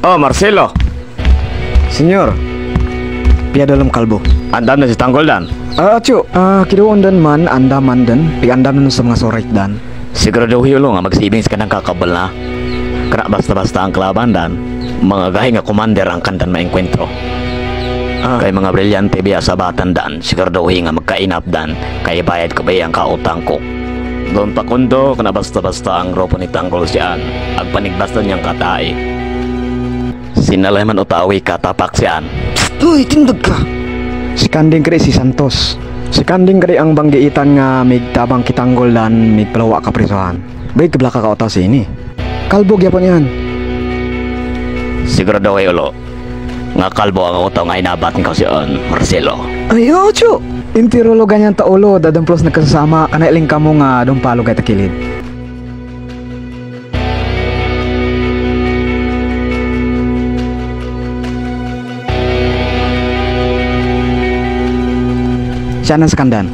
Oh, Marcelo. Senyor, pia dalam kalbo. Andam na si Tanggol dan. Acu, kiduon dan man, andaman dan, piandam dan sa mga sorit dan. Siguraduhin ulo nga magsibing sa kanang kakabal na. Kaya basta-basta ang kalaban dan, mga gahi nga commander ang kandan maengkwentro. Kay mga brilyante biya sa batan dan, siguraduhin nga magkainap dan, kay bayad ko ba ang kautang ko. Doon pa kundo, kana basta-basta ang grupo ni Tanggol siyaan, agpanigbasta niyang katay. Sinalay man utawi katapak siyaan. Uy, tindag ka! Si Kanding kari si Santos. Si Kanding kari ang banggiitan nga migtabang kitanggol dan migpalawa ka prisuhan. Baik kebelaka ka otas ini. Kalbo gyapon yan. Siguraduhin ulo, nga kalbo ang utaw nga inabat ni Kausion, Marcelo. Ay, Acu! Intirolo ganyan taulo, dadamplos nagkasama, kanailing kamo nga dumpalo kay takilid. Siya na sa kandan.